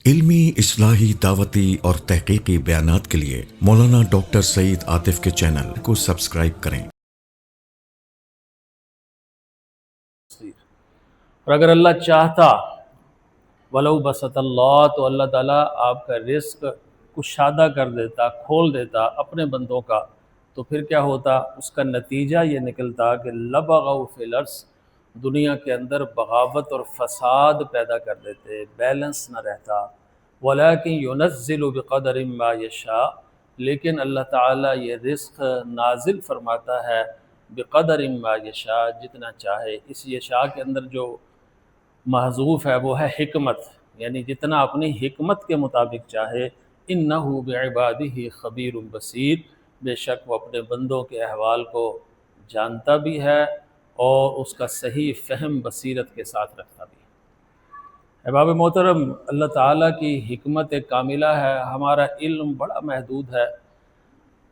علمی، اصلاحی، دعوتی اور تحقیقی بیانات کے لیے مولانا ڈاکٹر سعید عاطف کے چینل کو سبسکرائب کریں۔ اور اگر اللہ چاہتا ولو بسط اللہ، تو اللہ تعالیٰ آپ کا رزق کشادہ کر دیتا، کھول دیتا اپنے بندوں کا، تو پھر کیا ہوتا؟ اس کا نتیجہ یہ نکلتا کہ لبغوا فی الارض، دنیا کے اندر بغاوت اور فساد پیدا کر دیتے، بیلنس نہ رہتا۔ ولیکن ینزل بقدر ما یشاء، لیکن اللہ تعالیٰ یہ رزق نازل فرماتا ہے بقدر ما یشاء، جتنا چاہے۔ اس یشاء کے اندر جو محذوف ہے وہ ہے حکمت، یعنی جتنا اپنی حکمت کے مطابق چاہے۔ انہ بعبادہ خبیر بصیر، بے شک وہ اپنے بندوں کے احوال کو جانتا بھی ہے اور اس کا صحیح فہم بصیرت کے ساتھ رکھتا بھی ہے۔ احباب محترم، اللہ تعالیٰ کی حکمت کاملہ ہے، ہمارا علم بڑا محدود ہے،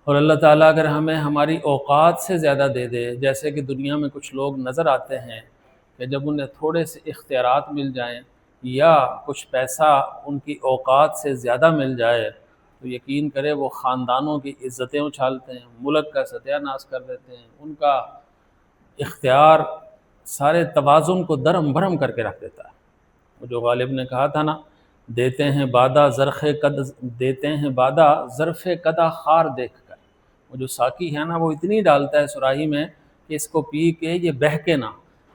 اور اللہ تعالیٰ اگر ہمیں ہماری اوقات سے زیادہ دے دے، جیسے کہ دنیا میں کچھ لوگ نظر آتے ہیں کہ جب انہیں تھوڑے سے اختیارات مل جائیں یا کچھ پیسہ ان کی اوقات سے زیادہ مل جائے، تو یقین کرے وہ خاندانوں کی عزتیں اچھالتے ہیں، ملک کا ستیہ ناش کر دیتے ہیں۔ ان کا اختیار سارے توازن کو درہم بھرم کر کے رکھ دیتا ہے۔ وہ جو غالب نے کہا تھا نا، دیتے ہیں بادہ ظرف قدا خار دیکھ کر۔ وہ جو ساقی ہے نا، وہ اتنی ڈالتا ہے سراہی میں کہ اس کو پی کے یہ بہکے نہ،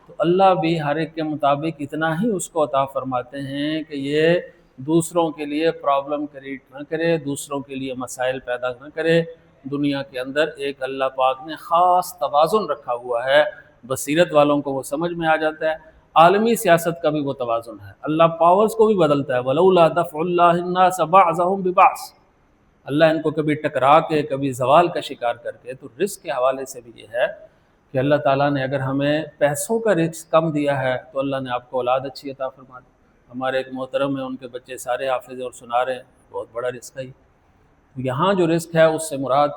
تو اللہ بھی ہر ایک کے مطابق اتنا ہی اس کو عطا فرماتے ہیں کہ یہ دوسروں کے لیے پرابلم کریٹ نہ کرے، دوسروں کے لیے مسائل پیدا نہ کرے۔ دنیا کے اندر ایک اللہ پاک نے خاص توازن رکھا ہوا ہے، بصیرت والوں کو وہ سمجھ میں آ جاتا ہے۔ عالمی سیاست کا بھی وہ توازن ہے، اللہ پاورز کو بھی بدلتا ہے۔ وَلَوْلَا دَفْعُ اللَّهِ النَّاسَ بَعْضَهُمْ بِبَعْضٍ، اللہ ان کو کبھی ٹکرا کے کبھی زوال کا شکار کر کے۔ تو رزق کے حوالے سے بھی یہ ہے کہ اللہ تعالیٰ نے اگر ہمیں پیسوں کا رزق کم دیا ہے تو اللہ نے آپ کو اولاد اچھی عطا فرما دی۔ ہمارے ایک محترم ہیں، ان کے بچے سارے حافظ اور سنا رہے ہیں، بہت بڑا رزق ہے۔ یہاں جو رزق ہے اس سے مراد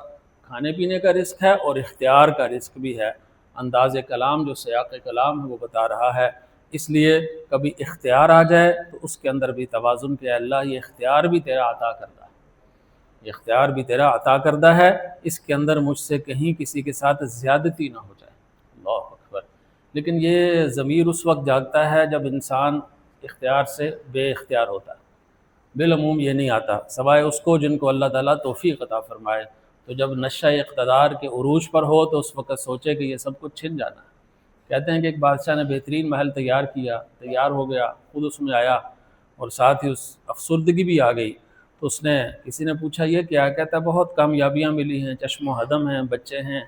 کھانے پینے کا رزق ہے اور اختیار کا رزق بھی ہے۔ انداز کلام جو سیاق کلام ہے وہ بتا رہا ہے، اس لیے کبھی اختیار آ جائے تو اس کے اندر بھی توازن کہ اللہ یہ اختیار بھی تیرا عطا کردہ ہے، یہ اختیار بھی تیرا عطا کردہ ہے، اس کے اندر مجھ سے کہیں کسی کے ساتھ زیادتی نہ ہو جائے۔ اللہ اکبر۔ لیکن یہ ضمیر اس وقت جاگتا ہے جب انسان اختیار سے بے اختیار ہوتا ہے، بالعموم یہ نہیں آتا، سوائے اس کو جن کو اللہ تعالیٰ توفیق عطا فرمائے۔ تو جب نشہ اقتدار کے عروج پر ہو تو اس وقت سوچے کہ یہ سب کچھ چھن جانا ہے۔ کہتے ہیں کہ ایک بادشاہ نے بہترین محل تیار ہو گیا، خود اس میں آیا اور ساتھ ہی اس افسردگی بھی آ گئی۔ تو اس نے کسی نے پوچھا یہ کیا؟ کہتا ہے بہت کامیابیاں ملی ہیں، چشم و حدم ہیں، بچے ہیں،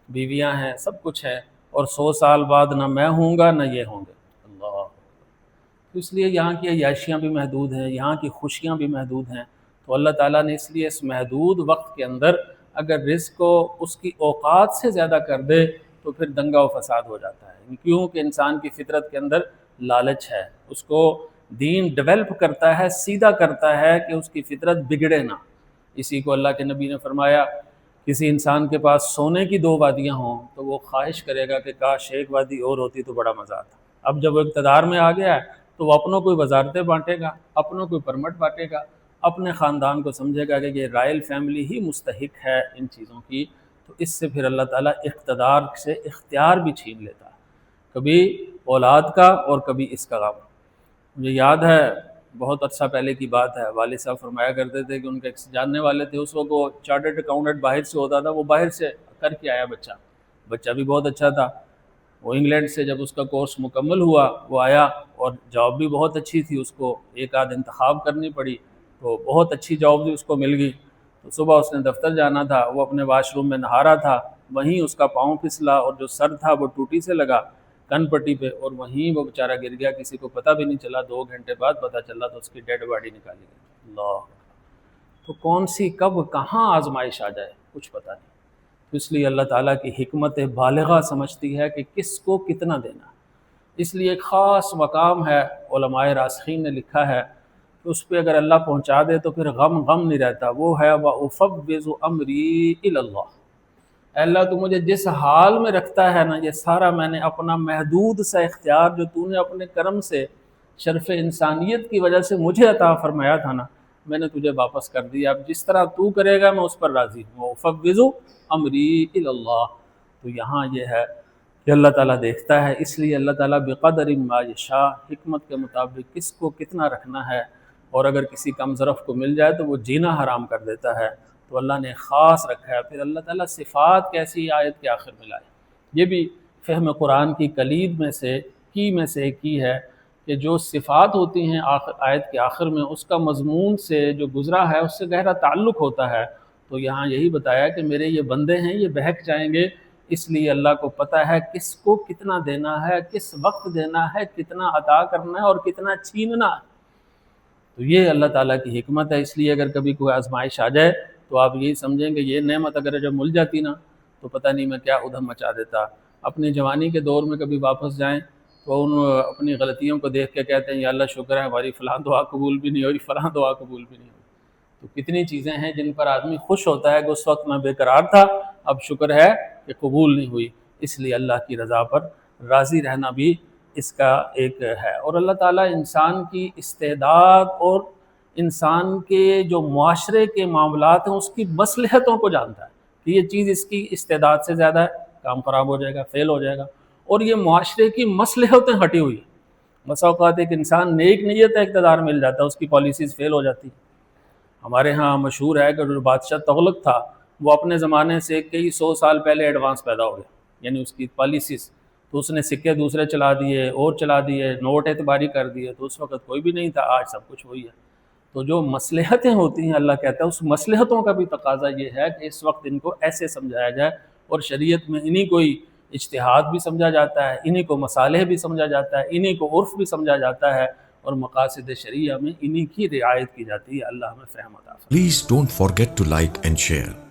بیویاں ہیں، سب کچھ ہے، اور 100 سال بعد نہ میں ہوں گا نہ یہ ہوں گے۔ اللہ، تو اس لیے یہاں کی عیاشیاں بھی محدود ہیں، یہاں کی خوشیاں بھی محدود ہیں۔ تو اللہ تعالیٰ نے اس لیے اس محدود وقت کے اندر اگر رزق کو اس کی اوقات سے زیادہ کر دے تو پھر دنگا و فساد ہو جاتا ہے، کیوں کہ انسان کی فطرت کے اندر لالچ ہے، اس کو دین ڈیولپ کرتا ہے، سیدھا کرتا ہے کہ اس کی فطرت بگڑے نہ۔ اسی کو اللہ کے نبی نے فرمایا، کسی انسان کے پاس سونے کی 2 وادیاں ہوں تو وہ خواہش کرے گا کہ کاش ایک وادی اور ہوتی تو بڑا مزہ آتا۔ اب جب وہ اقتدار میں آ گیا ہے تو وہ اپنوں کوئی وزارتیں بانٹے گا، اپنوں کوئی پرمٹ بانٹے گا، اپنے خاندان کو سمجھے گا کہ یہ رائل فیملی ہی مستحق ہے ان چیزوں کی۔ تو اس سے پھر اللہ تعالیٰ اقتدار سے اختیار بھی چھین لیتا ہے، کبھی اولاد کا اور کبھی اس کا غم۔ مجھے یاد ہے بہت عرصہ پہلے کی بات ہے، والد صاحب فرمایا کرتے تھے کہ ان کے جاننے والے تھے، اس وقت وہ چارٹرڈ اکاؤنٹنٹ باہر سے ہوتا تھا، وہ باہر سے کر کے آیا بچہ بھی بہت اچھا تھا۔ وہ انگلینڈ سے جب اس کا کورس مکمل ہوا وہ آیا، اور جاب بھی بہت اچھی تھی، اس کو ایک آدھ انتخاب کرنی پڑی تو بہت اچھی جاب بھی اس کو مل گئی۔ تو صبح اس نے دفتر جانا تھا، وہ اپنے واش روم میں نہا رہا تھا، وہیں اس کا پاؤں پھسلا اور جو سر تھا وہ ٹوٹی سے لگا کن پٹی پہ، اور وہیں وہ بیچارہ گر گیا، کسی کو پتہ بھی نہیں چلا۔ 2 گھنٹے بعد پتہ چلا تو اس کی ڈیڈ باڈی نکالی گئی۔ اللہ، تو کون سی کب کہاں آزمائش آ جائے کچھ پتہ نہیں۔ تو اس لیے اللہ تعالیٰ کی حکمت بالغہ سمجھتی ہے کہ کس کو کتنا دینا۔ اس لیے ایک خاص مقام ہے، علماء راسخین نے لکھا ہے کہ اس پہ اگر اللہ پہنچا دے تو پھر غم نہیں رہتا، وہ ہے وَأُفَوِّضُ أَمْرِي إِلَى اللَّهِ۔ اے اللہ تو مجھے جس حال میں رکھتا ہے نا، یہ سارا میں نے اپنا محدود سا اختیار جو تو نے اپنے کرم سے شرف انسانیت کی وجہ سے مجھے عطا فرمایا تھا نا، میں نے تجھے واپس کر دیا، اب جس طرح تو کرے گا میں اس پر راضی ہوں، وَأُفَوِّضُ أَمْرِي إِلَى اللَّهِ۔ تو یہاں یہ ہے کہ اللہ تعالیٰ دیکھتا ہے، اس لیے اللہ تعالیٰ بقدر ما یشاء، حکمت کے مطابق کس کو کتنا رکھنا ہے، اور اگر کسی کم ظرف کو مل جائے تو وہ جینا حرام کر دیتا ہے، تو اللہ نے خاص رکھا ہے۔ پھر اللہ تعالیٰ صفات کیسی آیت کے آخر میں لائے، یہ بھی فہم قرآن کی کلید میں سے ایک کی ہے کہ جو صفات ہوتی ہیں آیت کے آخر میں، اس کا مضمون سے جو گزرا ہے اس سے گہرا تعلق ہوتا ہے۔ تو یہاں یہی بتایا کہ میرے یہ بندے ہیں، یہ بہک جائیں گے، اس لیے اللہ کو پتہ ہے کس کو کتنا دینا ہے، کس وقت دینا ہے، کتنا عطا کرنا ہے اور کتنا چھیننا ہے۔ تو یہ اللہ تعالیٰ کی حکمت ہے۔ اس لیے اگر کبھی کوئی آزمائش آ جائے تو آپ یہی سمجھیں کہ یہ نعمت اگر جب مل جاتی نا تو پتہ نہیں میں کیا ادھم مچا دیتا۔ اپنی جوانی کے دور میں کبھی واپس جائیں تو ان اپنی غلطیوں کو دیکھ کے کہتے ہیں یا اللہ شکر ہے ہماری فلاں دعا قبول بھی نہیں ہوئی، فلاں دعا قبول بھی نہیں ہوئی۔ تو کتنی چیزیں ہیں جن پر آدمی خوش ہوتا ہے کہ اس وقت میں بے قرار تھا، اب شکر ہے کہ قبول نہیں ہوئی۔ اس لیے اللہ کی رضا پر راضی رہنا بھی اس کا ایک ہے۔ اور اللہ تعالیٰ انسان کی استعداد اور انسان کے جو معاشرے کے معاملات ہیں اس کی مصلحتوں کو جانتا ہے کہ یہ چیز اس کی استعداد سے زیادہ ہے، کام خراب ہو جائے گا، فیل ہو جائے گا، اور یہ معاشرے کی مصلحتیں ہٹی ہوئی ہیں۔ بسا اوقات ایک انسان نیک نیت اقتدار مل جاتا ہے، اس کی پالیسیز فیل ہو جاتی ہیں۔ ہمارے ہاں مشہور ہے کہ جو بادشاہ تغلق تھا وہ اپنے زمانے سے کئی 100 سال پہلے ایڈوانس پیدا ہو گیا، یعنی اس کی پالیسیز، تو اس نے سکے دوسرے چلا دیے اور چلا دیے، نوٹ اعتباری کر دیے، تو اس وقت کوئی بھی نہیں تھا، آج سب کچھ وہی ہے۔ تو جو مصلحتیں ہوتی ہیں اللہ کہتا ہے اس مصلحتوں کا بھی تقاضا یہ ہے کہ اس وقت ان کو ایسے سمجھایا جائے، اور شریعت میں انہی کو ہی اجتہاد بھی سمجھا جاتا ہے، انہی کو مصالح بھی سمجھا جاتا ہے، انہی کو عرف بھی سمجھا جاتا ہے، اور مقاصد شریعہ میں انہی کی رعایت کی جاتی ہے۔ اللہ ہمیں فہم عطا فرمائے۔ Please don't forget to like and share.